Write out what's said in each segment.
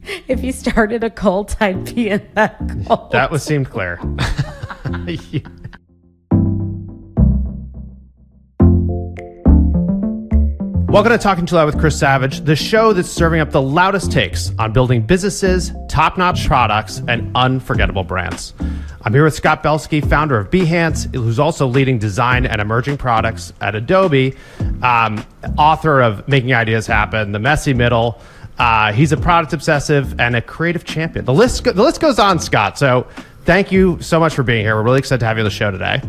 If you started a cult, I'd be in that cult. That seemed clear. Welcome to Talking Too Loud with Chris Savage, the show that's serving up the loudest takes on building businesses, top-notch products, and unforgettable brands. I'm here with Scott Belsky, founder of Behance, who's also leading design and emerging products at Adobe, author of Making Ideas Happen, The Messy Middle. He's a product obsessive and a creative champion. The list goes on, Scott. So thank you so much for being here. We're really excited to have you on the show today.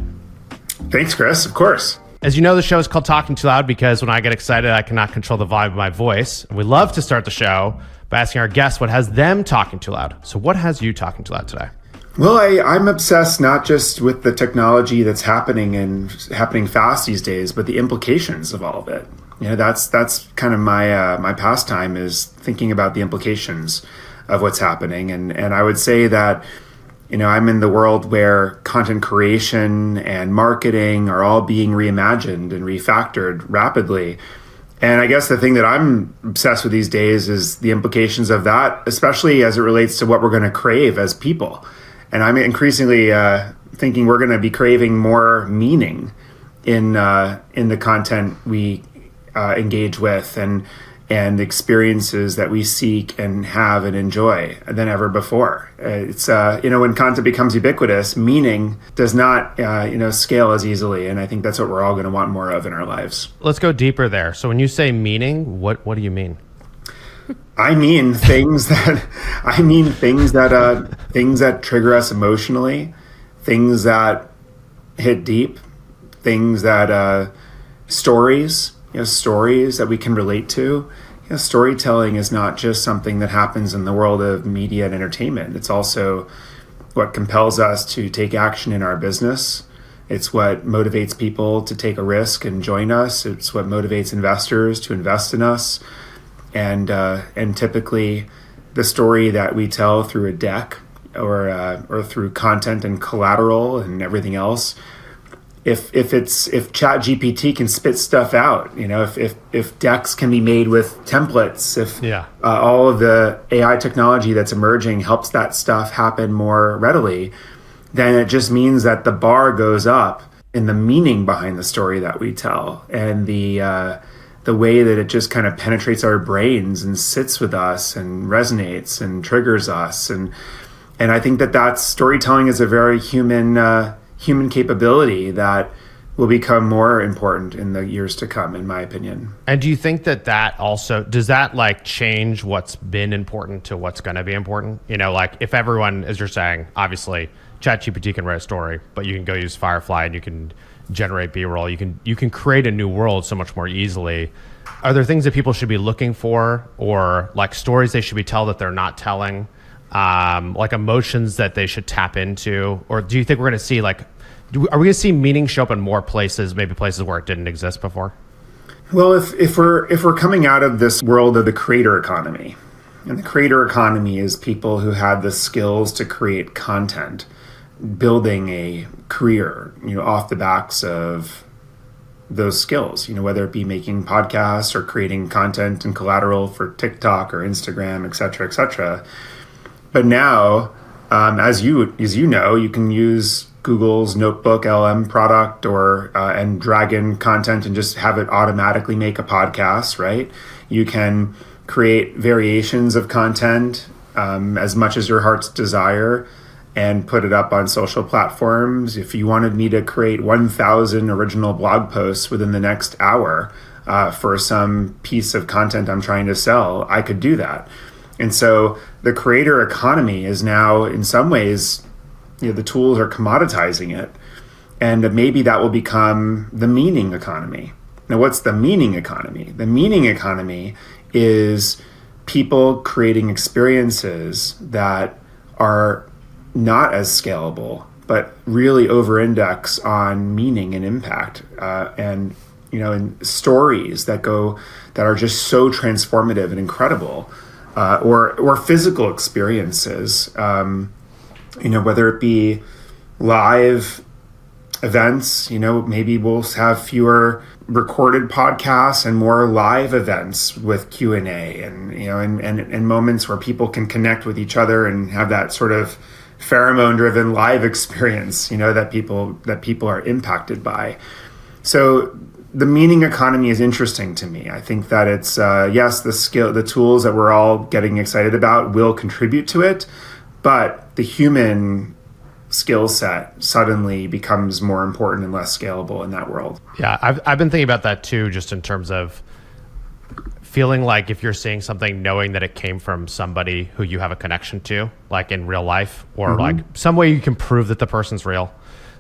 Thanks, Chris. Of course. As you know, the show is called Talking Too Loud because when I get excited, I cannot control the volume of my voice. And we love to start the show by asking our guests what has them talking too loud. So what has you talking too loud today? Well, I'm obsessed not just with the technology that's happening and happening fast these days, but the implications of all of it. You know, that's kind of my pastime, is thinking about the implications of what's happening. And I would say that, you know, I'm in the world where content creation and marketing are all being reimagined and refactored rapidly. And I guess the thing that I'm obsessed with these days is the implications of that, especially as it relates to what we're going to crave as people. And I'm increasingly thinking we're going to be craving more meaning in the content we engage with and experiences that we seek and have and enjoy than ever before. It's when content becomes ubiquitous, meaning does not scale as easily, and I think that's what we're all going to want more of in our lives. Let's go deeper there. So when you say meaning, what do you mean? I mean things that trigger us emotionally, things that hit deep, things that stories that we can relate to. Storytelling is not just something that happens in the world of media and entertainment. It's also what compels us to take action in our business. It's what motivates people to take a risk and join us. It's what motivates investors to invest in us. And typically, the story that we tell through a deck or through content and collateral and everything else, if ChatGPT can spit stuff out, if decks can be made with templates, all of the AI technology that's emerging helps that stuff happen more readily, then it just means that the bar goes up in the meaning behind the story that we tell, and the way that it just kind of penetrates our brains and sits with us and resonates and triggers us. And I think that storytelling is a very human capability that will become more important in the years to come, in my opinion. And do you think that also, does that change what's been important to what's going to be important? If everyone, as you're saying, obviously ChatGPT can write a story, but you can go use Firefly and you can generate B-roll. You can create a new world so much more easily. Are there things that people should be looking for, or stories they should be telling that they're not telling? Emotions that they should tap into? Or do you think we're going to see are we going to see meaning show up in more places, maybe places where it didn't exist before? Well, if we're coming out of this world of the creator economy, and the creator economy is people who had the skills to create content, building a career, off the backs of those skills, whether it be making podcasts or creating content and collateral for TikTok or Instagram, et cetera, et cetera. But now, as you know, you can use Google's Notebook LM product and drag in content and just have it automatically make a podcast, right? You can create variations of content as much as your heart's desire and put it up on social platforms. If you wanted me to create 1,000 original blog posts within the next hour for some piece of content I'm trying to sell, I could do that. And so the creator economy is now, in some ways, the tools are commoditizing it. And maybe that will become the meaning economy. Now, what's the meaning economy? The meaning economy is people creating experiences that are not as scalable, but really over-index on meaning and impact, and stories that are just so transformative and incredible. Or physical experiences, whether it be live events. Maybe we'll have fewer recorded podcasts and more live events with Q&A and moments where people can connect with each other and have that sort of pheromone driven live experience, that people are impacted by. So the meaning economy is interesting to me. I think that it's, yes, the tools that we're all getting excited about will contribute to it, but the human skill set suddenly becomes more important and less scalable in that world. Yeah, I've been thinking about that too, just in terms of feeling like if you're seeing something, knowing that it came from somebody who you have a connection to, like in real life, or like some way you can prove that the person's real.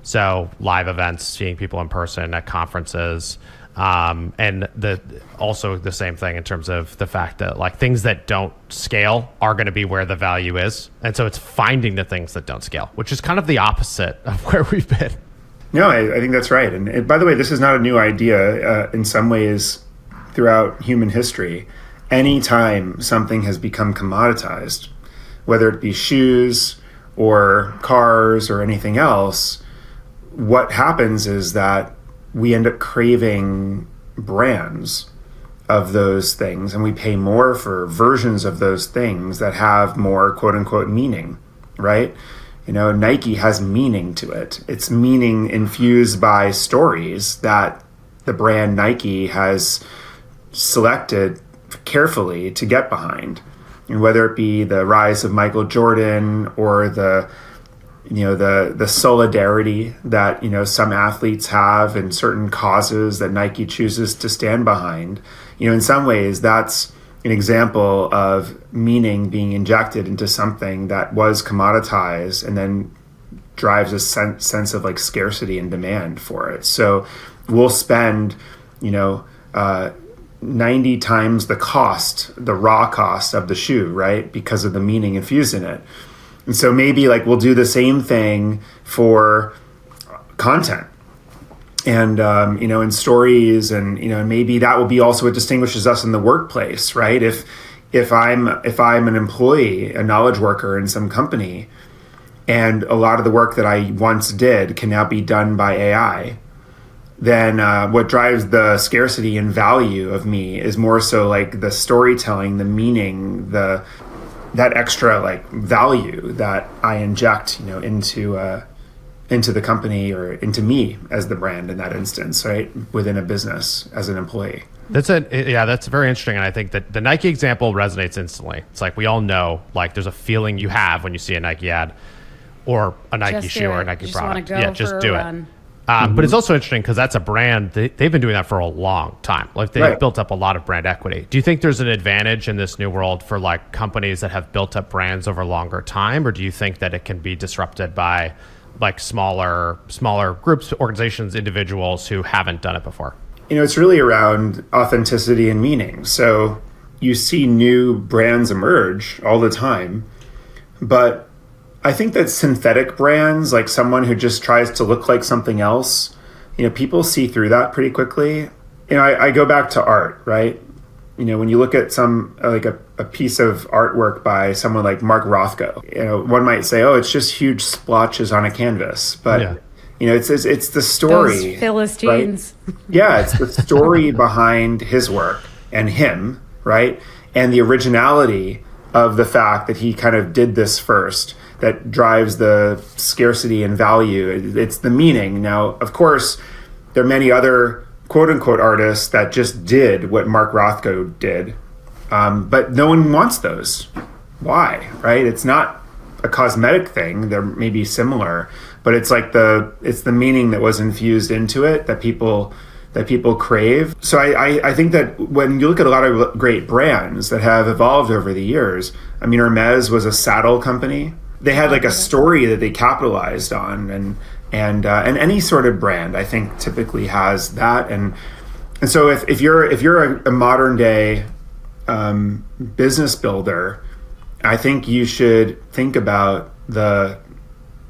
So live events, seeing people in person at conferences, and also the same thing in terms of the fact that like things that don't scale are going to be where the value is. And so it's finding the things that don't scale, which is kind of the opposite of where we've been. No, I think that's right. And by the way, this is not a new idea. In some ways, throughout human history, anytime something has become commoditized, whether it be shoes or cars or anything else, what happens is that we end up craving brands of those things, and we pay more for versions of those things that have more quote unquote meaning, right? Nike has meaning to it. It's meaning infused by stories that the brand Nike has selected carefully to get behind. And whether it be the rise of Michael Jordan or the solidarity that, some athletes have in certain causes that Nike chooses to stand behind, in some ways that's an example of meaning being injected into something that was commoditized and then drives a sense of like scarcity and demand for it. So we'll spend, 90 times the raw cost of the shoe, right? Because of the meaning infused in it. And so maybe like we'll do the same thing for content and, in stories and, maybe that will be also what distinguishes us in the workplace, right? If I'm an employee, a knowledge worker in some company, and a lot of the work that I once did can now be done by AI, then what drives the scarcity and value of me is more so like the storytelling, the meaning, that extra like value that I inject, into the company or into me as the brand in that instance, right? Within a business as an employee. That's very interesting. And I think that the Nike example resonates instantly. It's like we all know, like there's a feeling you have when you see a Nike ad or a Nike shoe or a Nike product. Just do it. But it's also interesting because that's a brand, they've been doing that for a long time. Like they've built up a lot of brand equity. Do you think there's an advantage in this new world for like companies that have built up brands over longer time? Or do you think that it can be disrupted by like smaller groups, organizations, individuals who haven't done it before? It's really around authenticity and meaning. So you see new brands emerge all the time, but I think that synthetic brands, like someone who just tries to look like something else, people see through that pretty quickly. I go back to art, right? When you look at some like a piece of artwork by someone like Mark Rothko, one might say, oh, it's just huge splotches on a canvas. But, it's the story. Those Philistines. Right? Yeah, it's the story behind his work and him, right? And the originality of the fact that he kind of did this first that drives the scarcity and value. It's the meaning. Now, of course, there are many other quote-unquote artists that just did what Mark Rothko did, but no one wants those. Why, right? It's not a cosmetic thing. They're maybe similar, but it's like it's the meaning that was infused into it that people crave. So I think that when you look at a lot of great brands that have evolved over the years, I mean, Hermes was a saddle company. They had like a story that they capitalized on, and any sort of brand I think typically has that. And so if you're a modern day business builder, I think you should think about the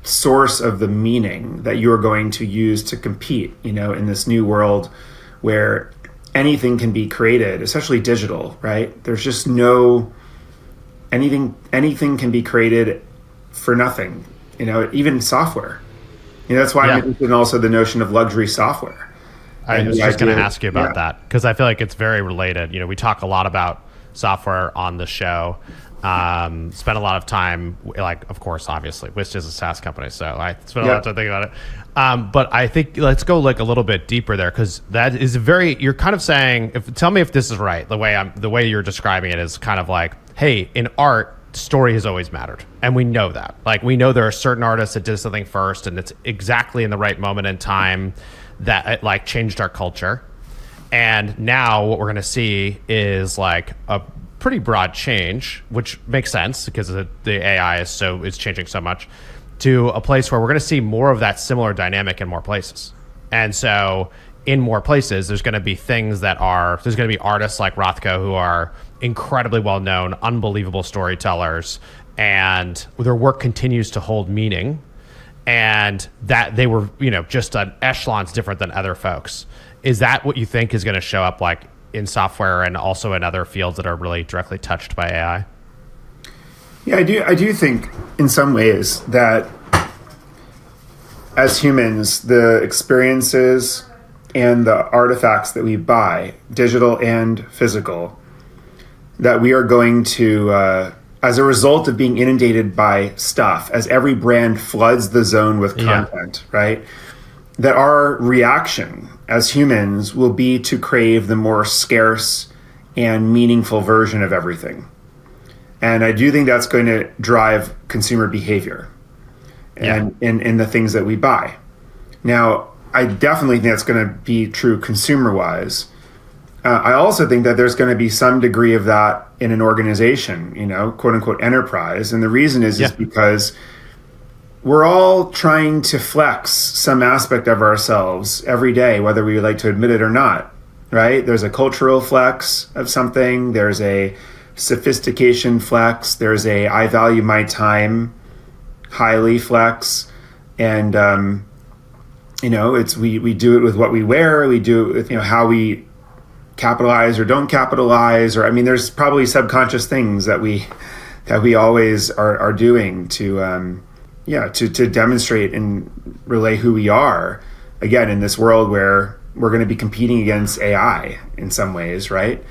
source of the meaning that you're going to use to compete, in this new world where anything can be created, especially digital, right? There's just anything can be created for nothing, even software. That's why Yeah. I'm interested in also the notion of luxury software. I And was the just going to idea- ask you about yeah. that because I feel like it's very related. We talk a lot about software on the show. Spend a lot of time, like, of course, obviously, Wisp is a SaaS company, so I spend a lot of time thinking about it. But I think let's go like a little bit deeper there because that is you're kind of saying, tell me if this is right. The way you're describing it is kind of like, hey, in art, story has always mattered, and we know that. Like, we know there are certain artists that did something first, and it's exactly in the right moment in time that it like changed our culture. And now what we're going to see is like a pretty broad change, which makes sense because the AI is changing so much, to a place where we're going to see more of that similar dynamic in more places. And so in more places, there's going to be there's going to be artists like Rothko who are incredibly well known, unbelievable storytellers, and their work continues to hold meaning. And that they were, just an echelons different than other folks. Is that what you think is going to show up like in software and also in other fields that are really directly touched by AI? Yeah, I do think in some ways that as humans, the experiences and the artifacts that we buy, digital and physical, that we are going to, as a result of being inundated by stuff, as every brand floods the zone with content, right? That our reaction as humans will be to crave the more scarce and meaningful version of everything. And I do think that's going to drive consumer behavior and in the things that we buy. Now, I definitely think that's going to be true consumer-wise. I also think that there's going to be some degree of that in an organization, quote unquote enterprise. And the reason is because we're all trying to flex some aspect of ourselves every day, whether we like to admit it or not, right? There's a cultural flex of something. There's a sophistication flex. There's a I value my time highly flex. And, we do it with what we wear. We do it with, how we capitalize or don't capitalize, or there's probably subconscious things that we always are doing to demonstrate and relay who we are, again, in this world where we're going to be competing against AI in some ways, right?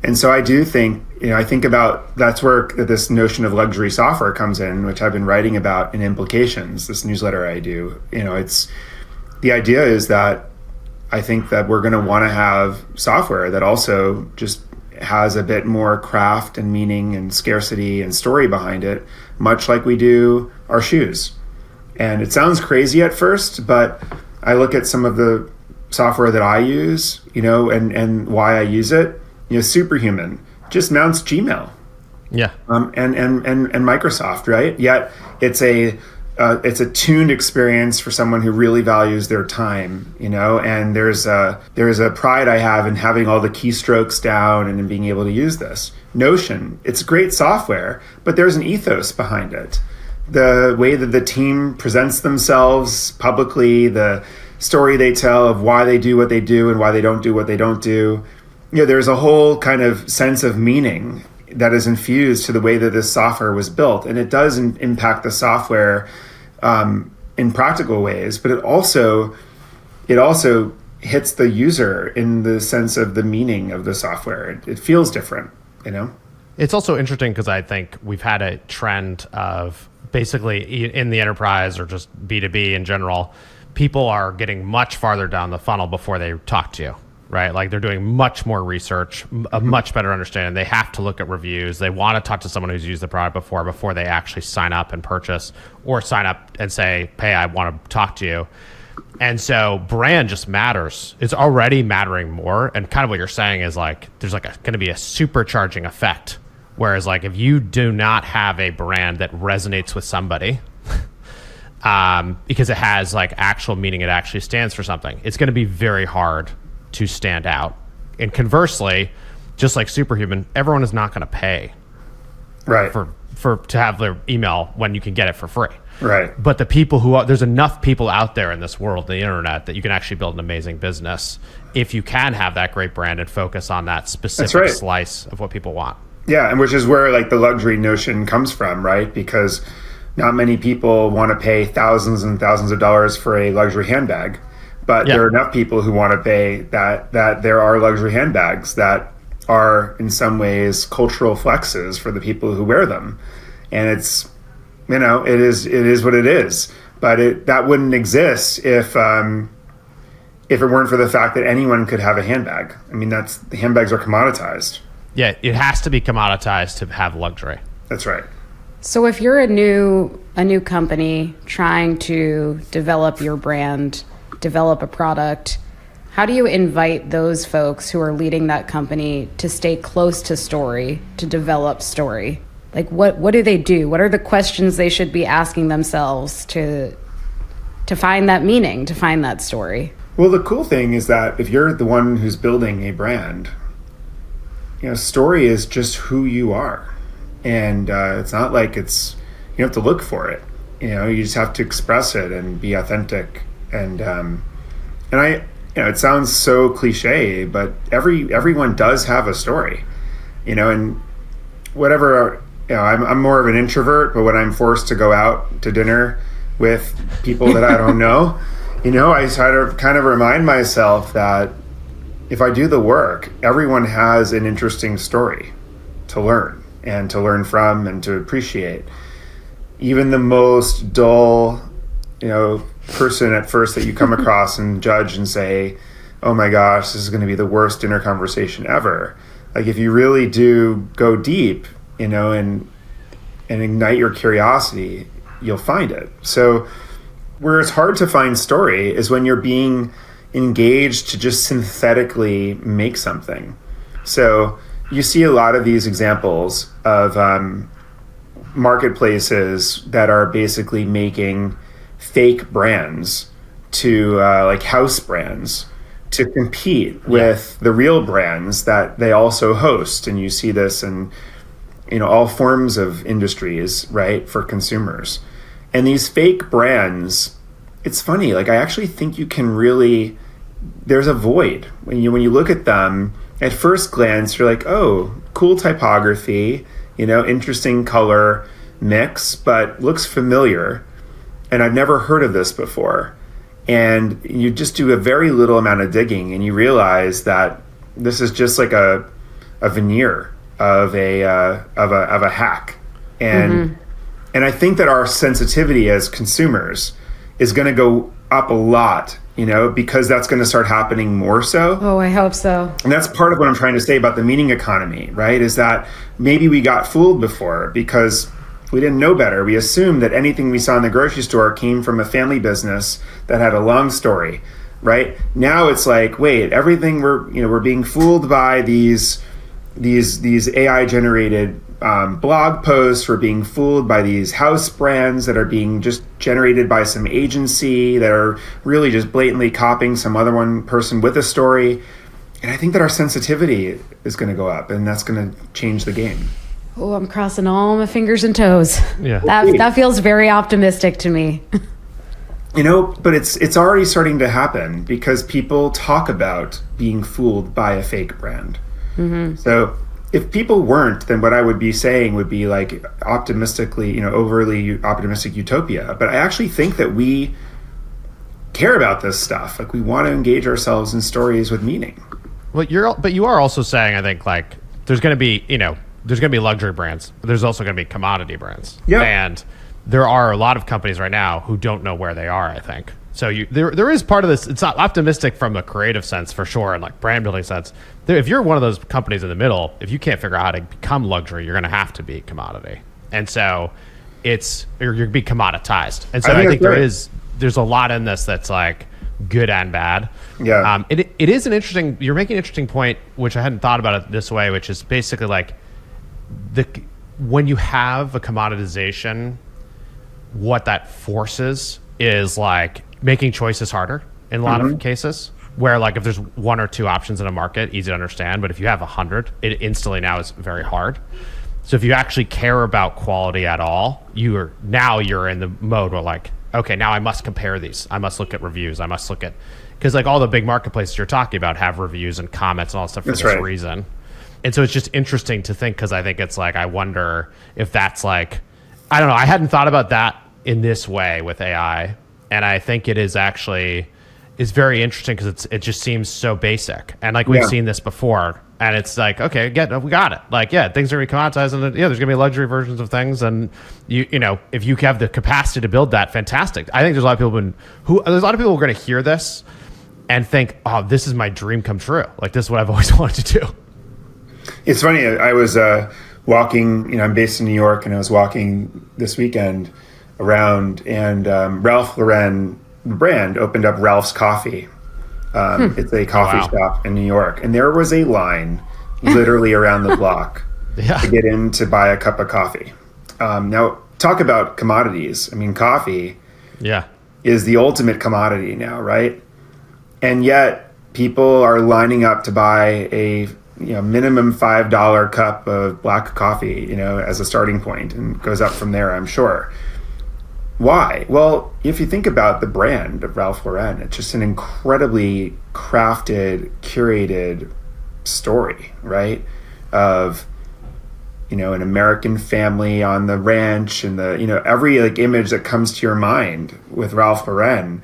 And so I do think, I think about that's where this notion of luxury software comes in, which I've been writing about in Implications, this newsletter I do. It's the idea is that I think that we're going to want to have software that also just has a bit more craft and meaning and scarcity and story behind it, much like we do our shoes. And it sounds crazy at first, but I look at some of the software that I use, and why I use it. Superhuman just mounts Gmail. Yeah. And Microsoft, right? Yet it's a tuned experience for someone who really values their time, and there's a pride I have in having all the keystrokes down and in being able to use this. Notion, it's great software, but there's an ethos behind it. The way that the team presents themselves publicly, the story they tell of why they do what they do and why they don't do what they don't do. There's a whole kind of sense of meaning that is infused to the way that this software was built. And it does impact the software in practical ways, but it also hits the user in the sense of the meaning of the software. It feels different, It's also interesting because I think we've had a trend of basically in the enterprise or just B2B in general, people are getting much farther down the funnel before they talk to you. Right? Like they're doing much more research, a much better understanding. They have to look at reviews. They want to talk to someone who's used the product before they actually sign up and purchase or sign up and say, hey, I want to talk to you. And so brand just matters. It's already mattering more. And kind of what you're saying is like, there's like going to be a supercharging effect. Whereas like if you do not have a brand that resonates with somebody, because it has like actual meaning, it actually stands for something, it's going to be very hard to stand out. And conversely, just like Superhuman, everyone is not going to pay for to have their email when you can get it for free. Right. But the people there's enough people out there in this world, the internet, that you can actually build an amazing business if you can have that great brand and focus on that specific slice of what people want. Yeah, and which is where like the luxury notion comes from, right? Because not many people want to pay thousands and thousands of dollars for a luxury handbag, but there are enough people who want to pay that there are luxury handbags that are in some ways cultural flexes for the people who wear them. And it's, it is what it is. But that wouldn't exist if it weren't for the fact that anyone could have a handbag. I mean, the handbags are commoditized. Yeah, it has to be commoditized to have luxury. That's right. So if you're a new company trying to develop your brand, develop a product, how do you invite those folks who are leading that company to stay close to story, to develop story? Like what do they do? What are the questions they should be asking themselves to find that meaning, to find that story? Well, the cool thing is that if you're the one who's building a brand, story is just who you are. And it's not like you have to look for it. You just have to express it and be authentic. And it sounds so cliche, but everyone does have a story, and whatever, I'm more of an introvert, but when I'm forced to go out to dinner with people that I don't know, I try to kind of remind myself that if I do the work, everyone has an interesting story to learn and to learn from and to appreciate. Even the most dull, person at first that you come across and judge and say, oh my gosh, this is going to be the worst dinner conversation ever. Like if you really do go deep, and ignite your curiosity, you'll find it. So where it's hard to find story is when you're being engaged to just synthetically make something. So you see a lot of these examples of marketplaces that are basically making fake brands to like house brands to compete with the real brands that they also host. And you see this in all forms of industries, right, for consumers. And these fake brands, it's funny, like I actually think you can really, there's a void. When you look at them, at first glance, you're like, oh, cool typography, interesting color mix, but looks familiar. And I've never heard of this before. And you just do a very little amount of digging and you realize that this is just like a veneer of a hack. And I think that our sensitivity as consumers is going to go up a lot, because that's going to start happening more so. Oh, I hope so. And that's part of what I'm trying to say about the meaning economy, right? Is that maybe we got fooled before because we didn't know better. We assumed that anything we saw in the grocery store came from a family business that had a long story, right? Now it's like, wait, everything we're being fooled by these AI generated blog posts. We're being fooled by these house brands that are being just generated by some agency that are really just blatantly copying some other one person with a story. And I think that our sensitivity is going to go up, and that's going to change the game. Oh, I'm crossing all my fingers and toes. Yeah. That feels very optimistic to me. But it's already starting to happen because people talk about being fooled by a fake brand. So if people weren't, then what I would be saying would be like optimistically, overly optimistic utopia. But I actually think that we care about this stuff. Like we want to engage ourselves in stories with meaning. Well, you are also saying, I think, like there's going to be, there's going to be luxury brands, but there's also going to be commodity brands. Yeah. And there are a lot of companies right now who don't know where they are, I think. So there is part of this. It's not optimistic from a creative sense for sure, and like brand building sense. If you're one of those companies in the middle, if you can't figure out how to become luxury, you're going to have to be commodity. And so you're going to be commoditized. And so I think there's a lot in this that's like good and bad. Yeah. It is you're making an interesting point, which I hadn't thought about it this way, which is basically like when you have a commoditization, what that forces is like making choices harder in a lot of cases, where like if there's one or two options in a market, easy to understand, but if you have 100, it instantly now is very hard. So if you actually care about quality at all, you're in the mode where like, okay, now I must compare these. I must look at reviews. I must look at, because like all the big marketplaces you're talking about have reviews and comments and all that stuff for this reason. And so it's just interesting to think, because I think it's like, I wonder if that's like I don't know. I hadn't thought about that in this way with AI, and I think it is actually is very interesting because it just seems so basic, and like we've seen this before, and it's like, okay, we got it. Like, things are gonna be commoditized, and there's gonna be luxury versions of things, and you know, if you have the capacity to build that, fantastic. I think there's a lot of people who are going to hear this and think, oh, this is my dream come true. Like, this is what I've always wanted to do. It's funny. I was walking. You know, I'm based in New York, and I was walking this weekend around, and Ralph Lauren brand opened up Ralph's Coffee. It's a coffee shop in New York, and there was a line literally around the block to get in to buy a cup of coffee. Now, talk about commodities. I mean, coffee is the ultimate commodity now, right? And yet people are lining up to buy a minimum $5 cup of black coffee, as a starting point, and goes up from there, I'm sure. Why? Well, if you think about the brand of Ralph Lauren, it's just an incredibly crafted, curated story, right? Of, an American family on the ranch, and every image that comes to your mind with Ralph Lauren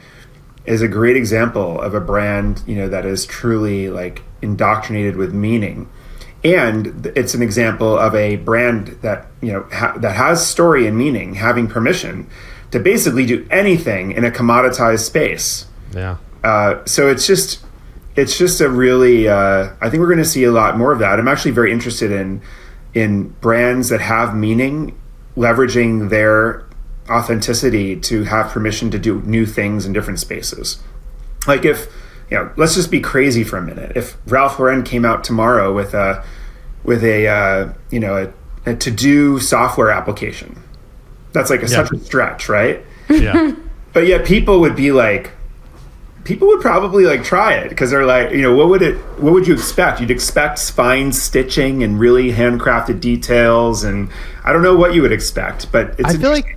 is a great example of a brand, that is truly indoctrinated with meaning. And it's an example of a brand that, that has story and meaning, having permission to basically do anything in a commoditized space. Yeah. So it's just a really, I think we're going to see a lot more of that. I'm actually very interested in brands that have meaning, leveraging their authenticity to have permission to do new things in different spaces. Like if, let's just be crazy for a minute. If Ralph Lauren came out tomorrow with a to-do software application, that's such a stretch, right? Yeah. But yet people would probably try it, because they're what would you expect? You'd expect fine stitching and really handcrafted details, and I don't know what you would expect, but it's I feel like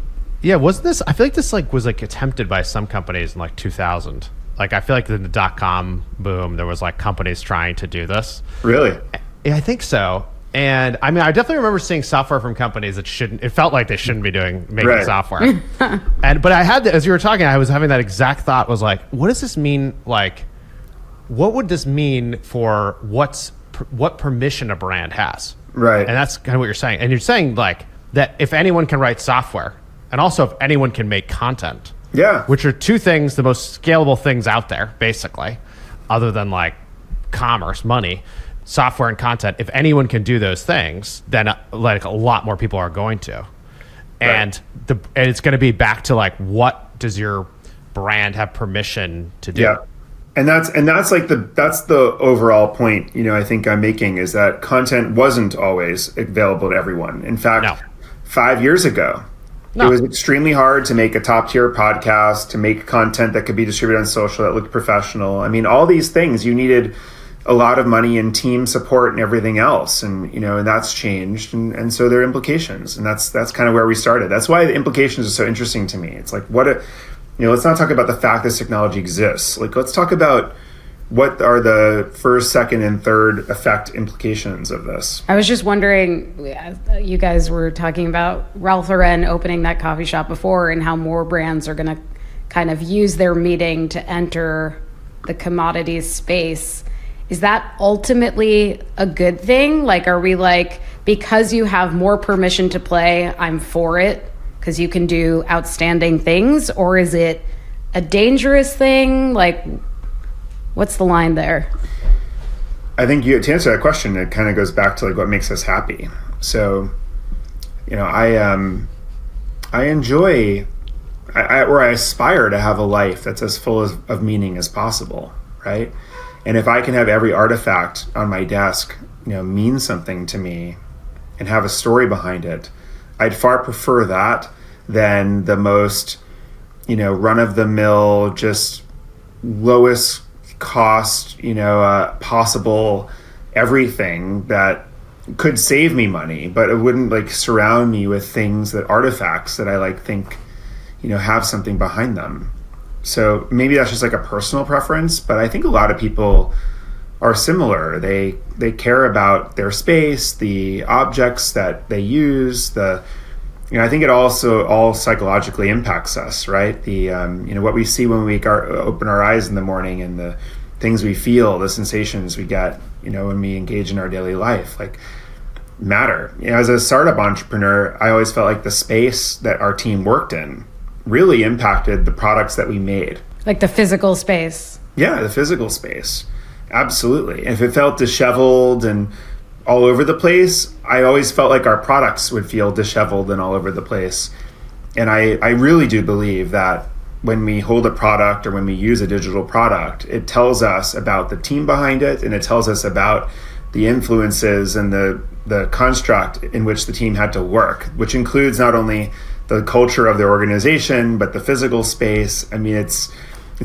this was attempted by some companies in 2000. I feel like in the .com boom, there was companies trying to do this. Really? Yeah, I think so. And I mean, I definitely remember seeing software from companies that it felt like they shouldn't be making software. But I had, as you were talking, I was having that exact thought, was what does this mean? What would this mean for what permission a brand has? Right. And that's kind of what you're saying. And you're saying that if anyone can write software, and also if anyone can make content, which are two things, the most scalable things out there, basically, other than commerce, money, software and content. If anyone can do those things, then a lot more people are going to. And it's going to be back to what does your brand have permission to do? Yeah. And that's the overall point, I think I'm making, is that content wasn't always available to everyone. In fact, 5 years ago, it was extremely hard to make a top-tier podcast, to make content that could be distributed on social that looked professional. I mean, all these things, you needed a lot of money and team support and everything else, and and that's changed, and so there are implications, and that's kind of where we started. That's why the implications are so interesting to me. It's let's not talk about the fact this technology exists. Let's talk about what are the first, second, and third effect implications of this. I was just wondering, you guys were talking about Ralph Lauren opening that coffee shop before, and how more brands are going to kind of use their meeting to enter the commodities space. Is that ultimately a good thing? Are we because you have more permission to play, I'm for it, because you can do outstanding things? Or is it a dangerous thing? What's the line there? I think to answer that question, it kind of goes back to what makes us happy. So, I enjoy, or I aspire to have a life that's as full of meaning as possible, right? And if I can have every artifact on my desk, mean something to me and have a story behind it, I'd far prefer that than the most, run-of-the-mill, just lowest cost, possible everything that could save me money, but it wouldn't surround me with artifacts that I think, have something behind them. So maybe that's just a personal preference, but I think a lot of people are similar. They care about their space, the objects that they use, the I think it also all psychologically impacts us, right? The what we see when we open our eyes in the morning, and the things we feel, the sensations we get, when we engage in our daily life, like, matter. As a startup entrepreneur, I always felt like the space that our team worked in really impacted the products that we made. Like the physical space. Yeah, the physical space. Absolutely. If it felt disheveled and all over the place, I always felt like our products would feel disheveled and all over the place. And I really do believe that when we hold a product or when we use a digital product, it tells us about the team behind it, and it tells us about the influences and the construct in which the team had to work, which includes not only the culture of the organization, but the physical space. I mean, it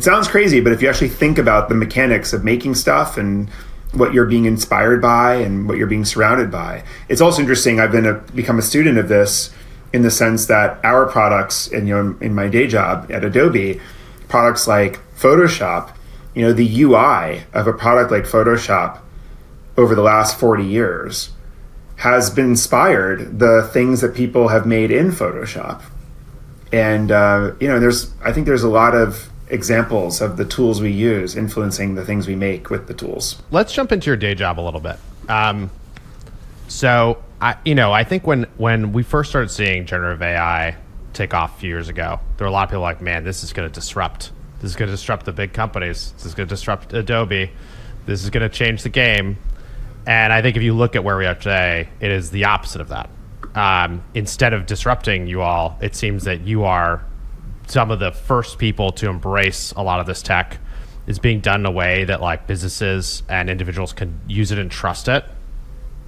sounds crazy, but if you actually think about the mechanics of making stuff and what you're being inspired by and what you're being surrounded by, it's also interesting. I've become a student of this, in the sense that our products, and in my day job at Adobe, products like Photoshop, the UI of a product like Photoshop over the last 40 years has been inspired the things that people have made in Photoshop. And I think there's a lot of examples of the tools we use influencing the things we make with the tools. Let's jump into your day job a little bit. So I think when we first started seeing generative AI take off a few years ago, there were a lot of people like, man, this is going to disrupt the big companies. This is going to disrupt Adobe. This is going to change the game. And I think if you look at where we are today, it is the opposite of that. Instead of disrupting you all, it seems that you are some of the first people to embrace a lot of this tech. Is being done in a way that like businesses and individuals can use it and trust it.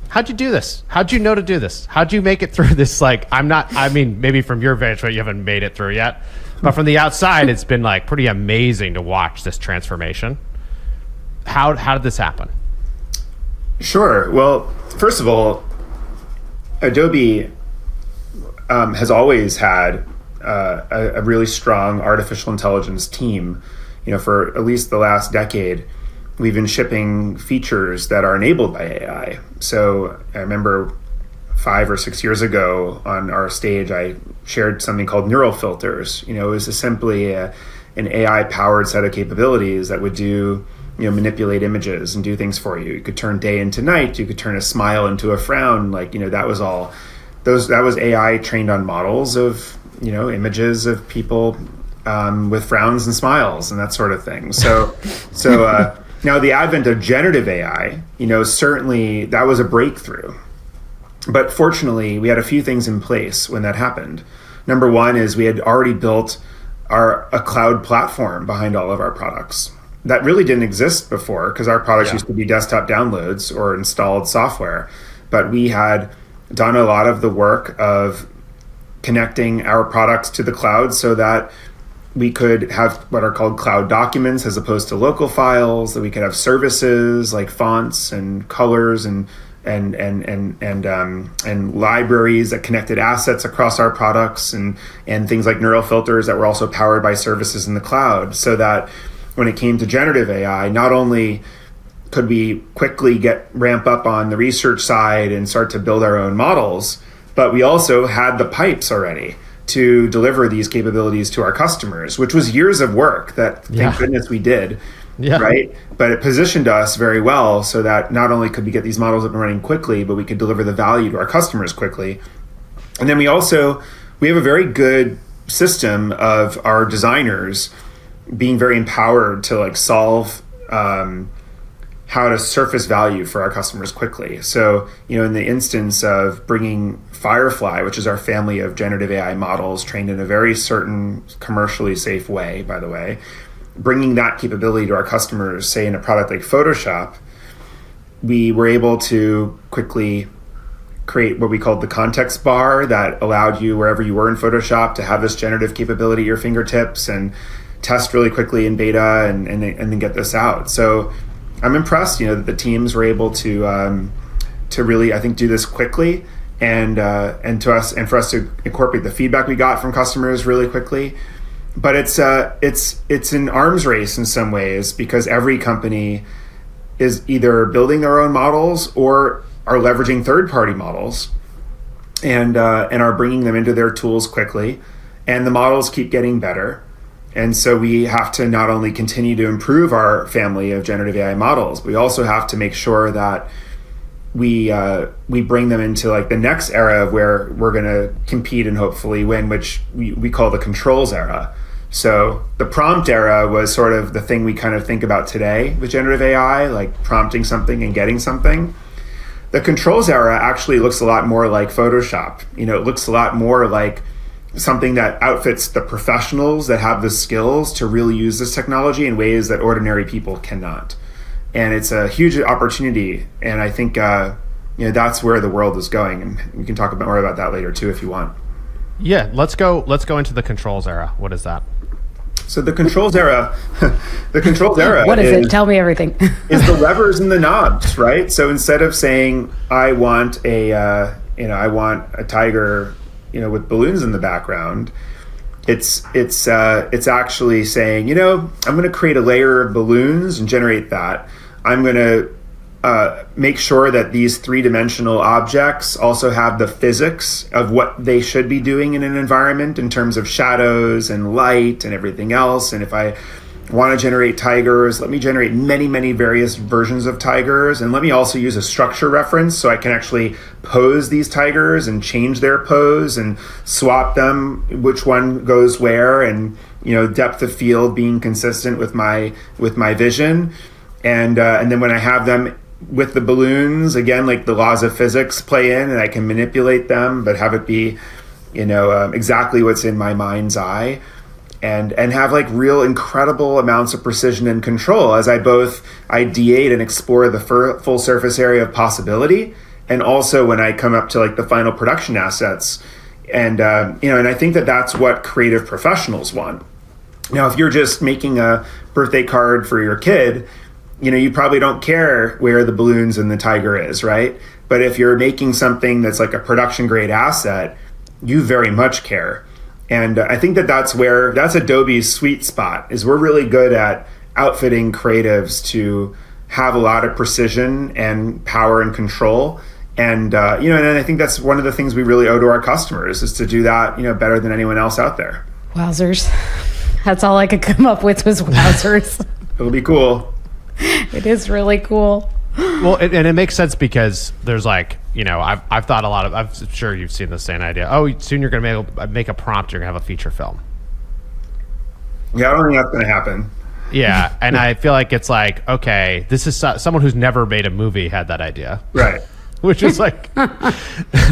How'd you do this? How'd you know to do this? How'd you make it through this? Like, maybe from your vantage point, you haven't made it through yet, but from the outside, it's been like pretty amazing to watch this transformation. How did this happen? Sure. Well, first of all, Adobe has always had a really strong artificial intelligence team. For at least the last decade, we've been shipping features that are enabled by AI. So I remember 5 or 6 years ago on our stage, I shared something called neural filters. It was simply an AI-powered set of capabilities that would do, manipulate images and do things for you. You could turn day into night. You could turn a smile into a frown. That was all. That was AI trained on models of, images of people with frowns and smiles and that sort of thing. So now the advent of generative AI, certainly that was a breakthrough. But fortunately, we had a few things in place when that happened. Number one is we had already built a cloud platform behind all of our products. That really didn't exist before, because our products used to be desktop downloads or installed software. But we had done a lot of the work of connecting our products to the cloud so that we could have what are called cloud documents as opposed to local files, that we could have services like fonts and colors and libraries that connected assets across our products, and things like neural filters that were also powered by services in the cloud, so that when it came to generative AI, not only could we quickly ramp up on the research side and start to build our own models, but we also had the pipes already to deliver these capabilities to our customers, which was years of work that thank goodness we did. Yeah. Right. But it positioned us very well so that not only could we get these models up and running quickly, but we could deliver the value to our customers quickly. And then we have a very good system of our designers being very empowered to solve how to surface value for our customers quickly. So, in the instance of bringing Firefly, which is our family of generative AI models trained in a very certain commercially safe way, by the way, bringing that capability to our customers, say in a product like Photoshop, we were able to quickly create what we called the context bar that allowed you, wherever you were in Photoshop, to have this generative capability at your fingertips and test really quickly in beta and then get this out. So I'm impressed, that the teams were able to really, I think, do this quickly and for us to incorporate the feedback we got from customers really quickly. But it's an arms race in some ways, because every company is either building their own models or are leveraging third-party models. and are bringing them into their tools quickly. And the models keep getting better. And so we have to not only continue to improve our family of generative AI models, we also have to make sure that we bring them into like the next era of where we're going to compete and hopefully win, which we call the controls era. So the prompt era was sort of the thing we kind of think about today with generative AI, like prompting something and getting something. The controls era actually looks a lot more like Photoshop. You know, it looks a lot more like something that outfits the professionals that have the skills to really use this technology in ways that ordinary people cannot. And it's a huge opportunity. And I think that's where the world is going. And we can talk more about that later too if you want. Yeah, let's go into the controls era. What is that? So the controls era, what is it? Tell me everything. Is the levers and the knobs, right? So instead of saying I want a tiger, with balloons in the background, it's actually saying, I'm going to create a layer of balloons and generate that. I'm going to make sure that these three-dimensional objects also have the physics of what they should be doing in an environment in terms of shadows and light and everything else. And if I want to generate tigers, let me generate many, many various versions of tigers. And let me also use a structure reference so I can actually pose these tigers and change their pose and swap them, which one goes where, and depth of field being consistent with my vision. And then when I have them with the balloons, again, like the laws of physics play in, and I can manipulate them, but have it be, exactly what's in my mind's eye, and have like real incredible amounts of precision and control as I both ideate and explore the full surface area of possibility, and also when I come up to like the final production assets. And and I think that that's what creative professionals want. Now, if you're just making a birthday card for your kid, you probably don't care where the balloons and the tiger is, right? But if you're making something that's like a production grade asset, you very much care. And I think that's Adobe's sweet spot, is we're really good at outfitting creatives to have a lot of precision and power and control. And, and I think that's one of the things we really owe to our customers, is to do that, better than anyone else out there. Wowzers. That's all I could come up with was wowzers. It'll be cool. It is really cool. Well, and it makes sense because there's like, I've thought a lot of, I'm sure you've seen the same idea. Oh, soon you're going to make a prompt, you're going to have a feature film. Yeah, I don't think that's going to happen. Yeah, and I feel like it's like, okay, this is someone who's never made a movie had that idea. Right. Which is like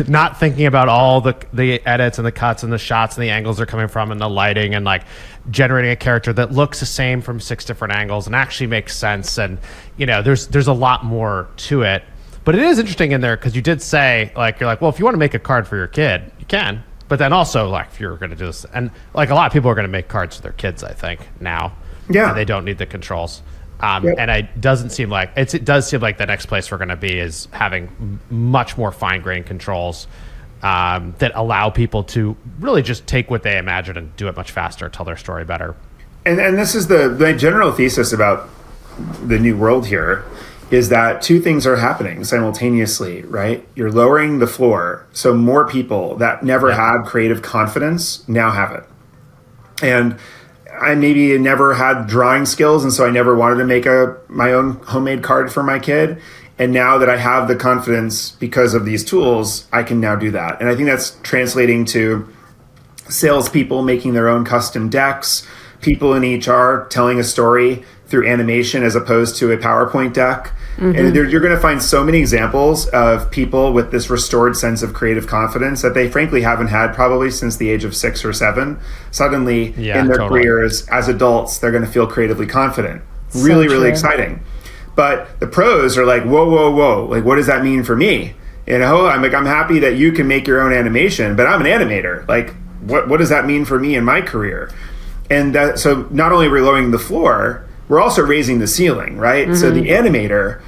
not thinking about all the edits and the cuts and the shots and the angles they're coming from and the lighting, and like generating a character that looks the same from 6 different angles and actually makes sense. And there's a lot more to it. But it is interesting in there because you did say, like, you're like, well, if you want to make a card for your kid, you can. But then also, like, if you're going to do this, and like a lot of people are going to make cards for their kids, I think, now. Yeah. And they don't need the controls. Yep. And it does seem like the next place we're going to be is having much more fine-grained controls that allow people to really just take what they imagine and do it much faster, tell their story better. And this is the general thesis about the new world here, is that two things are happening simultaneously, right? You're lowering the floor, so more people that never had creative confidence now have it. And I maybe never had drawing skills, and so I never wanted to make my own homemade card for my kid. And now that I have the confidence because of these tools, I can now do that. And I think that's translating to salespeople making their own custom decks, people in HR telling a story through animation as opposed to a PowerPoint deck. Mm-hmm. And you're going to find so many examples of people with this restored sense of creative confidence that they frankly haven't had probably since the age of 6 or 7. Suddenly, in their careers as adults, they're going to feel creatively confident. Really, really exciting. But the pros are like, whoa. Like, what does that mean for me? I'm happy that you can make your own animation, but I'm an animator. Like, what does that mean for me in my career? And so not only are we lowering the floor, we're also raising the ceiling, right? Mm-hmm. So the animator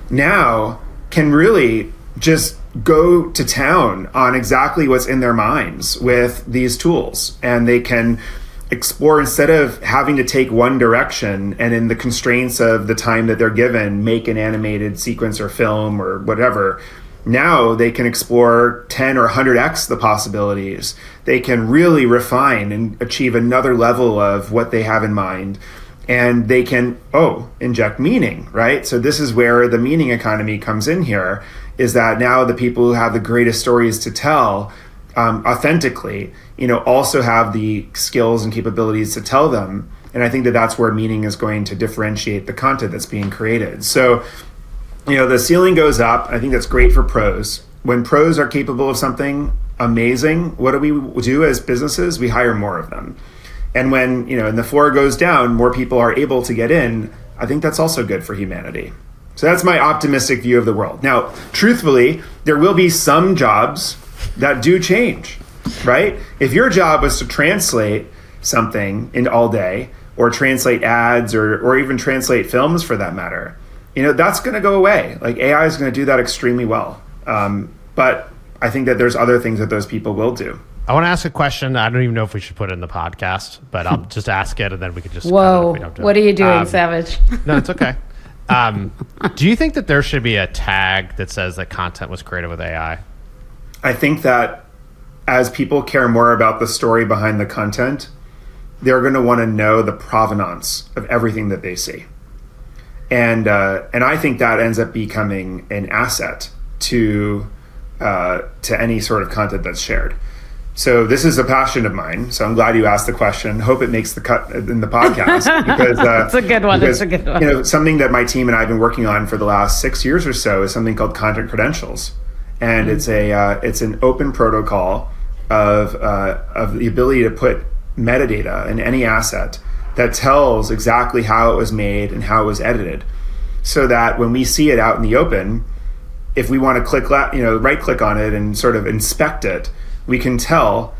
now can really just go to town on exactly what's in their minds with these tools. And they can explore, instead of having to take one direction and in the constraints of the time that they're given, make an animated sequence or film or whatever. Now they can explore 10 or 100x the possibilities. They can really refine and achieve another level of what they have in mind. And they can, inject meaning, right? So this is where the meaning economy comes in here, is that now the people who have the greatest stories to tell authentically, also have the skills and capabilities to tell them. And I think that that's where meaning is going to differentiate the content that's being created. So, the ceiling goes up. I think that's great for pros. When pros are capable of something amazing, what do we do as businesses? We hire more of them. And when, and the floor goes down, more people are able to get in. I think that's also good for humanity. So that's my optimistic view of the world. Now, truthfully, there will be some jobs that do change, right? If your job was to translate something in all day, or translate ads, or even translate films for that matter, that's going to go away. Like AI is going to do that extremely well. But I think that there's other things that those people will do. I want to ask a question. I don't even know if we should put it in the podcast, but I'll just ask it and then we could just... Whoa, what are you doing, Savage? No, it's okay. Do you think that there should be a tag that says that content was created with AI? I think that as people care more about the story behind the content, they're going to want to know the provenance of everything that they see. And I think that ends up becoming an asset to any sort of content that's shared. So this is a passion of mine. So I'm glad you asked the question. Hope it makes the cut in the podcast because it's a good one. It's a good one. Something that my team and I have been working on for the last 6 years or so is something called content credentials, and it's an open protocol of the ability to put metadata in any asset that tells exactly how it was made and how it was edited, so that when we see it out in the open, if we want to right click on it and sort of inspect it, we can tell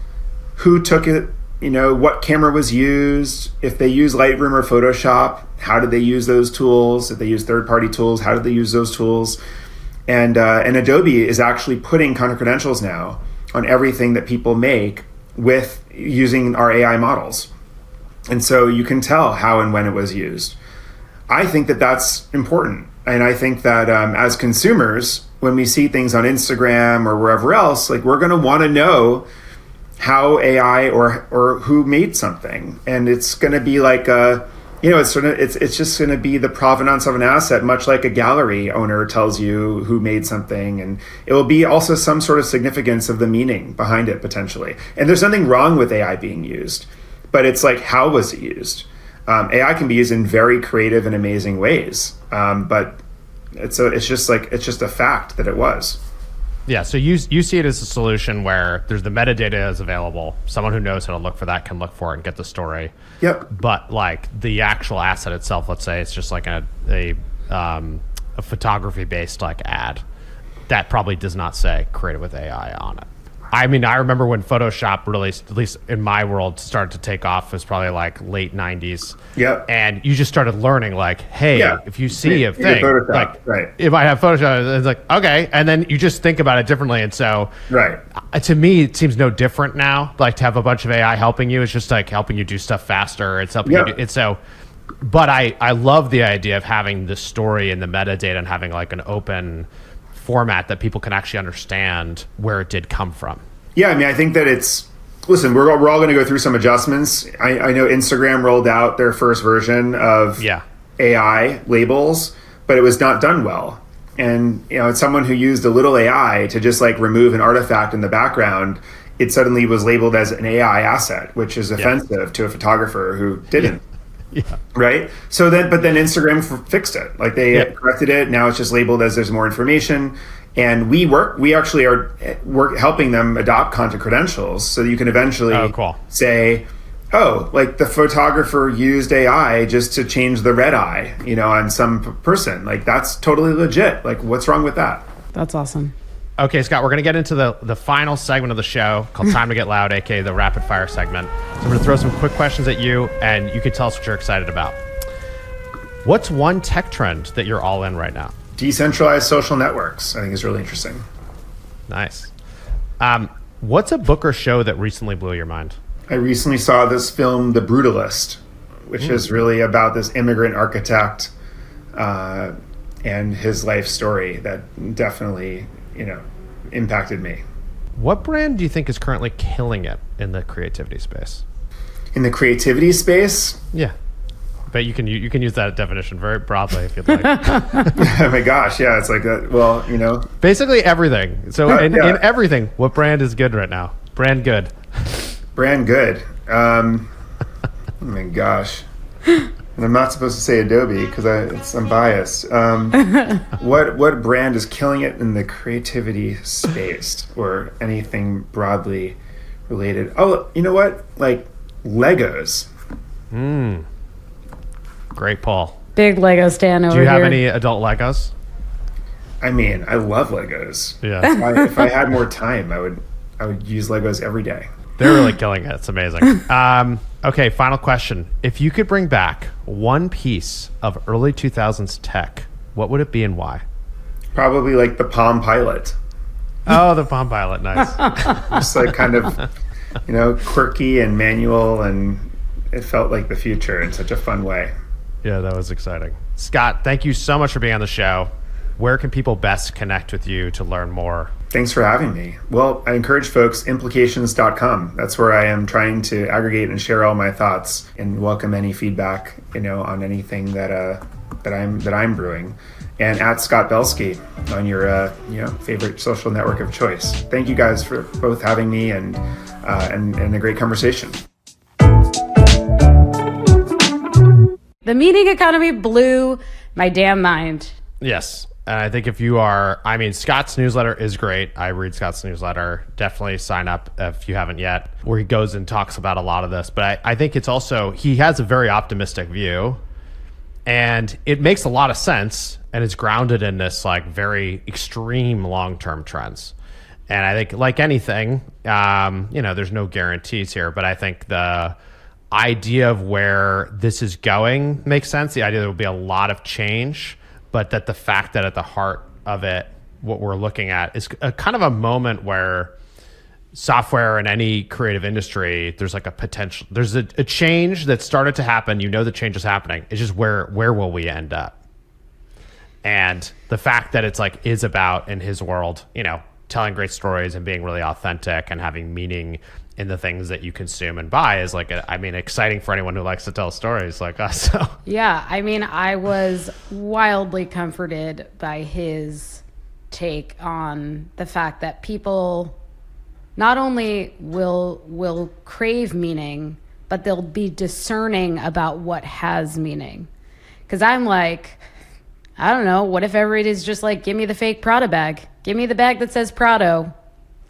who took it, what camera was used, if they use Lightroom or Photoshop, how did they use those tools, if they use third-party tools, how did they use those tools. And Adobe is actually putting content credentials now on everything that people make with using our AI models. And so you can tell how and when it was used. I think that that's important. And I think that as consumers, when we see things on Instagram or wherever else, like we're going to want to know how AI or who made something. And it's going to be like it's just going to be the provenance of an asset, much like a gallery owner tells you who made something. And it will be also some sort of significance of the meaning behind it potentially. And there's nothing wrong with AI being used, but it's like, how was it used? AI can be used in very creative and amazing ways, but it's just a fact that it was. Yeah, so you see it as a solution where there's the metadata is available. Someone who knows how to look for that can look for it and get the story. Yep. But like the actual asset itself, let's say it's just like a photography based like ad that probably does not say created with AI on it. I mean, I remember when Photoshop really, at least in my world, started to take off. It was probably like late 90s. Yep. And you just started learning like, hey, if you see a thing, like right. if I have Photoshop, it's like, okay. And then you just think about it differently. And so to me, it seems no different now. Like to have a bunch of AI helping you, it's just like helping you do stuff faster. It's helping you do, it's so, but I love the idea of having the story and the metadata and having like an open format that people can actually understand where it did come from. Yeah, I mean, I think that listen, we're all going to go through some adjustments. I know Instagram rolled out their first version of AI labels, but it was not done well. And, it's someone who used a little AI to just like remove an artifact in the background. It suddenly was labeled as an AI asset, which is offensive to a photographer who didn't. Yeah. Right. So then Instagram fixed it. Like they corrected it. Now it's just labeled as there's more information. And we actually are helping them adopt content credentials so that you can eventually say, like the photographer used AI just to change the red eye, on some person. Like that's totally legit. Like what's wrong with that? That's awesome. Okay, Scott, we're going to get into the final segment of the show called Time to Get Loud, aka the rapid fire segment. So I'm going to throw some quick questions at you, and you can tell us what you're excited about. What's one tech trend that you're all in right now? Decentralized social networks, I think, is really interesting. Nice. What's a book or show that recently blew your mind? I recently saw this film, The Brutalist, which is really about this immigrant architect and his life story that definitely impacted me. What brand do you think is currently killing it in the creativity space? In the creativity space? Yeah. But you can use that definition very broadly if you'd like. Oh my gosh, yeah, it's like that. Well, basically everything. So in everything, what brand is good right now? Brand good. Brand good. Oh my gosh. And I'm not supposed to say Adobe because I'm biased. What brand is killing it in the creativity space or anything broadly related? Oh, you know what? Like Legos. Great, Paul. Big Lego stand over Do here. you have any adult Legos? I mean, I love Legos. Yeah. If I had more time, I would use Legos every day. They're really killing it. It's amazing. Okay, final question. If you could bring back one piece of early 2000s tech, what would it be and why? Probably like the Palm Pilot. Oh, the Palm Pilot. Nice. Just like kind of, quirky and manual, and it felt like the future in such a fun way. Yeah, that was exciting. Scott, thank you so much for being on the show. Where can people best connect with you to learn more? Thanks for having me. Well, I encourage folks, implications.com. That's where I am trying to aggregate and share all my thoughts and welcome any feedback, on anything that I'm brewing. And at Scott Belsky on your favorite social network of choice. Thank you guys for both having me and a great conversation. The meeting economy blew my damn mind. Yes. And I think Scott's newsletter is great. I read Scott's newsletter. Definitely sign up if you haven't yet, where he goes and talks about a lot of this. But I think it's also, he has a very optimistic view, and it makes a lot of sense, and it's grounded in this like very extreme long-term trends. And I think like anything, there's no guarantees here, but I think the idea of where this is going makes sense. The idea there will be a lot of change, but that the fact that at the heart of it, what we're looking at is a kind of a moment where software in any creative industry, there's like a potential, there's a change that started to happen. The change is happening. It's just where will we end up? And the fact that it's like is about, in his world, telling great stories and being really authentic and having meaning in the things that you consume and buy is like, exciting for anyone who likes to tell stories like us. So. Yeah, I was wildly comforted by his take on the fact that people not only will crave meaning, but they'll be discerning about what has meaning. Because I'm like, I don't know, what if everybody's just like, give me the fake Prada bag. Give me the bag that says Prado.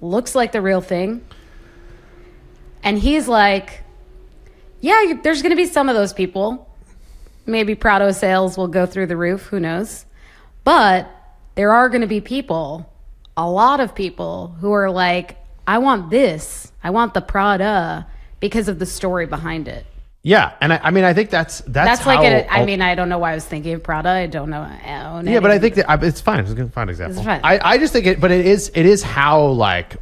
Looks like the real thing. And he's like, yeah, there's going to be some of those people. Maybe Prado sales will go through the roof. Who knows? But there are going to be people, a lot of people, who are like, I want this. I want the Prada because of the story behind it. Yeah. And I think that's how, like, I don't know why I was thinking of Prada. I don't know. Yeah, but I think that it's fine. It's a fine example. It's fine. I just think it is how like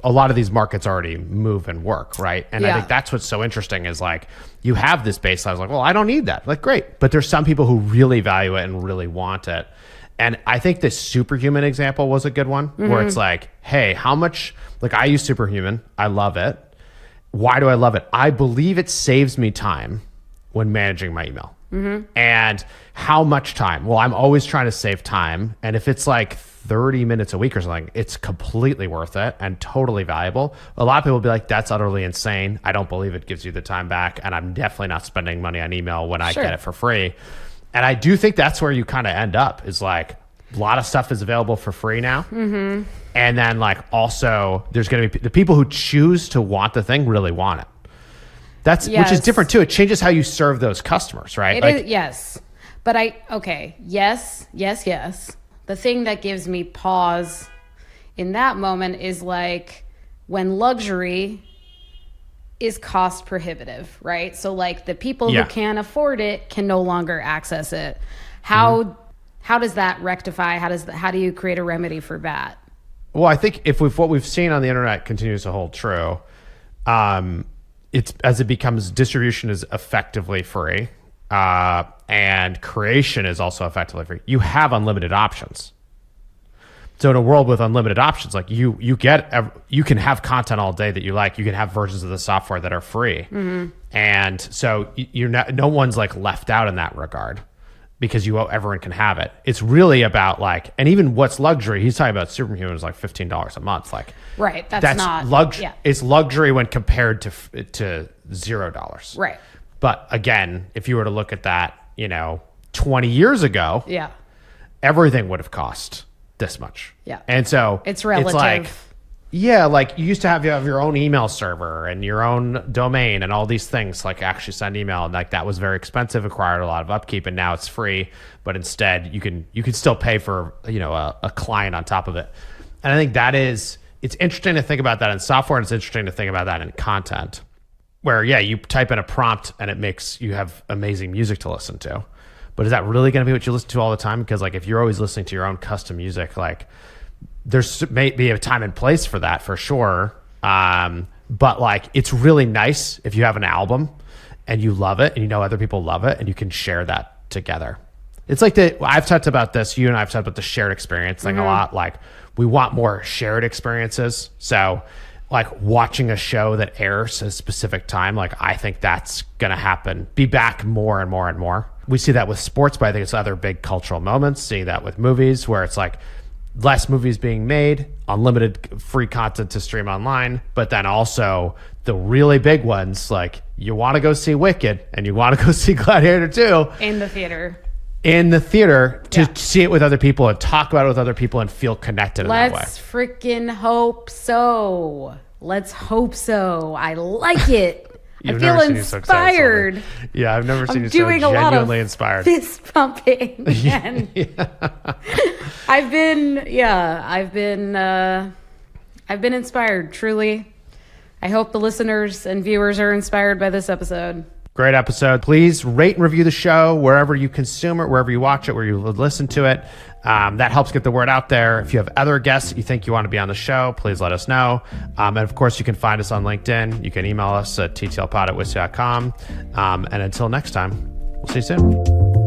a lot of these markets already move and work, right? And I think that's what's so interesting is like you have this baseline. I was like, well, I don't need that. Like, great. But there's some people who really value it and really want it. And I think this Superhuman example was a good one where it's like, hey, how much, like I use Superhuman. I love it. Why do I love it? I believe it saves me time when managing my email. And how much time? Well, I'm always trying to save time. And if it's like 30 minutes a week or something, it's completely worth it and totally valuable. A lot of people will be like, that's utterly insane. I don't believe it gives you the time back. And I'm definitely not spending money on email when I get it for free. And I do think that's where you kind of end up is like a lot of stuff is available for free now. And then like also there's going to be the people who choose to want the thing really want it. Which is different too. It changes how you serve those customers, right? Yes. But yes. The thing that gives me pause in that moment is like when luxury is cost prohibitive, right? So like the people who can't afford it can no longer access it. How does that rectify? How do you create a remedy for that? Well, I think what we've seen on the internet continues to hold true, it's as it becomes distribution is effectively free, and creation is also effectively free. You have unlimited options. So in a world with unlimited options, like you can have content all day that you like. You can have versions of the software that are free, and so you're not, no one's like left out in that regard because everyone can have it. It's really about like, and even what's luxury. He's talking about Superhuman is like $15 a month. Like, right, that's not luxury. Yeah. It's luxury when compared to $0. Right. But again, if you were to look at that, 20 years ago, Yeah. everything would have cost this much. Yeah. And so It's relative. It's like, yeah, like you used to have your own email server and your own domain and all these things, like actually send email, and like that was very expensive, required a lot of upkeep, and now it's free. But instead, you can still pay for a client on top of it. And I think it's interesting to think about that in software, and it's interesting to think about that in content, where you type in a prompt and you have amazing music to listen to. But is that really going to be what you listen to all the time? Because like if you're always listening to your own custom music, like there's may be a time and place for that for sure. But like it's really nice if you have an album and you love it and other people love it and you can share that together. It's like I've talked about this, you and I've talked about the shared experience thing a lot. Like we want more shared experiences. So like watching a show that airs at a specific time, like I think that's going to be back more and more and more. We see that with sports, but I think it's other big cultural moments. Seeing that with movies, where it's like less movies being made, unlimited free content to stream online, but then also the really big ones, like you want to go see Wicked and you want to go see Gladiator 2 In the theater to see it with other people and talk about it with other people and feel connected in that way. Let's freaking hope so. Let's hope so. I like it. I feel inspired. Yeah, I've never seen you so doing a lot of genuinely inspired. Fist pumping. And I've been inspired, truly. I hope the listeners and viewers are inspired by this episode. Great episode. Please rate and review the show wherever you consume it, wherever you watch it, where you listen to it. That helps get the word out there. If you have other guests that you think you want to be on the show, please let us know. And of course, you can find us on LinkedIn. You can email us at ttlpod@wisc.com. And until next time, we'll see you soon.